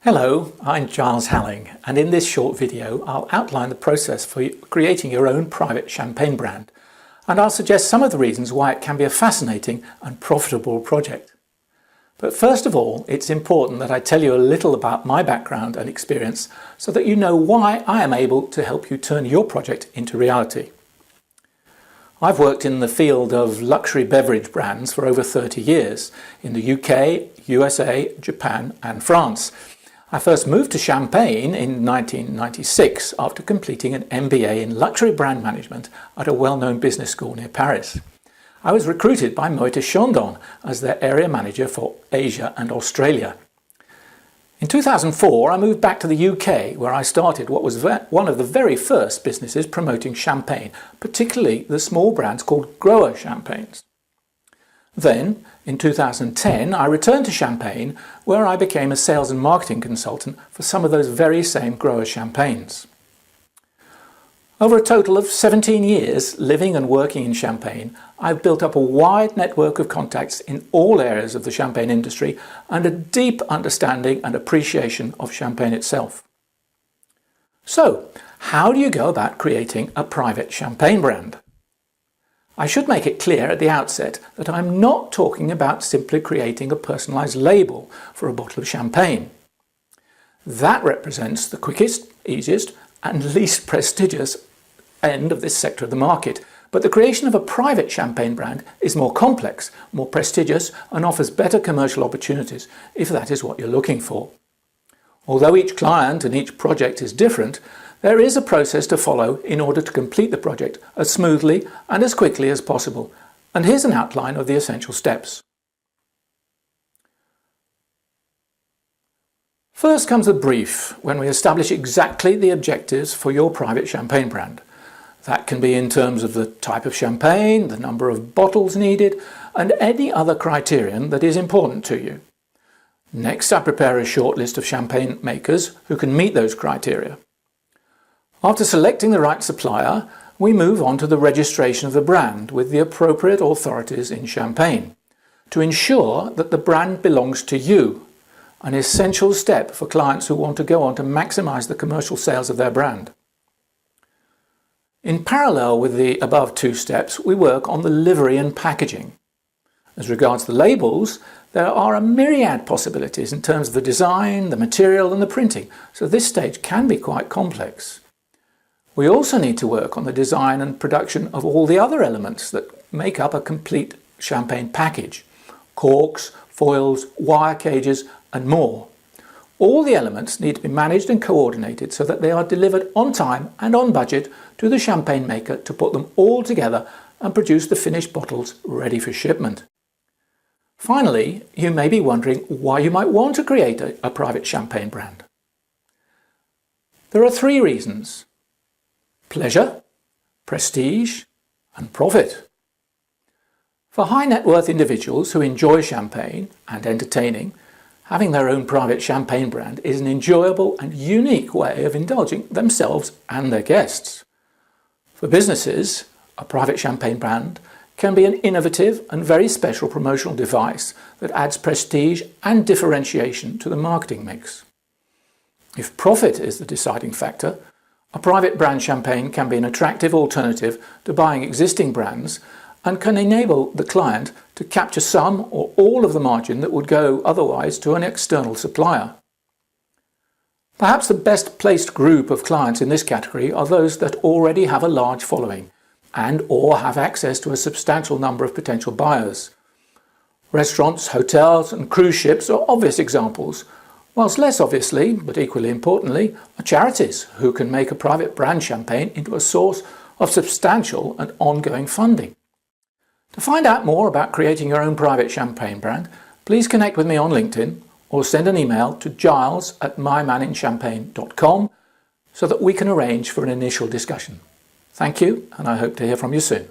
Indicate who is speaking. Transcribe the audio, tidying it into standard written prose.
Speaker 1: Hello, I'm Giles Halling, and in this short video I'll outline the process for creating your own private champagne brand, and I'll suggest some of the reasons why it can be a fascinating and profitable project. But first of all, it's important that I tell you a little about my background and experience so that you know why I am able to help you turn your project into reality. I've worked in the field of luxury beverage brands for over 30 years in the UK, USA, Japan and France. I first moved to Champagne in 1996 after completing an MBA in luxury brand management at a well-known business school near Paris. I was recruited by Moet Chandon as their area manager for Asia and Australia. In 2004, I moved back to the UK, where I started what was one of the very first businesses promoting champagne, particularly the small brands called grower champagnes. Then, in 2010, I returned to Champagne, where I became a sales and marketing consultant for some of those very same grower champagnes. Over a total of 17 years living and working in Champagne, I've built up a wide network of contacts in all areas of the champagne industry and a deep understanding and appreciation of champagne itself. So, how do you go about creating a private champagne brand? I should make it clear at the outset that I'm not talking about simply creating a personalised label for a bottle of champagne. That represents the quickest, easiest and least prestigious end of this sector of the market. But the creation of a private champagne brand is more complex, more prestigious and offers better commercial opportunities if that is what you're looking for. Although each client and each project is different, there is a process to follow in order to complete the project as smoothly and as quickly as possible. And here's an outline of the essential steps. First comes the brief, when we establish exactly the objectives for your private champagne brand. That can be in terms of the type of champagne, the number of bottles needed, and any other criterion that is important to you. Next, I prepare a short list of champagne makers who can meet those criteria. After selecting the right supplier, we move on to the registration of the brand with the appropriate authorities in Champagne to ensure that the brand belongs to you, an essential step for clients who want to go on to maximize the commercial sales of their brand. In parallel with the above two steps, we work on the livery and packaging. As regards the labels, there are a myriad possibilities in terms of the design, the material and the printing, so this stage can be quite complex. We also need to work on the design and production of all the other elements that make up a complete champagne package: corks, foils, wire cages and more. All the elements need to be managed and coordinated so that they are delivered on time and on budget to the champagne maker to put them all together and produce the finished bottles ready for shipment. Finally, you may be wondering why you might want to create a private champagne brand. There are three reasons: pleasure, prestige and profit. For high net worth individuals who enjoy champagne and entertaining, having their own private champagne brand is an enjoyable and unique way of indulging themselves and their guests. For businesses, a private champagne brand can be an innovative and very special promotional device that adds prestige and differentiation to the marketing mix. If profit is the deciding factor, a private brand champagne can be an attractive alternative to buying existing brands and can enable the client to capture some or all of the margin that would go otherwise to an external supplier. Perhaps the best placed group of clients in this category are those that already have a large following and or have access to a substantial number of potential buyers. Restaurants, hotels and cruise ships are obvious examples, whilst less obviously, but equally importantly, are charities who can make a private brand champagne into a source of substantial and ongoing funding. To find out more about creating your own private champagne brand, please connect with me on LinkedIn or send an email to giles@mymaninchampagne.com so that we can arrange for an initial discussion. Thank you, and I hope to hear from you soon.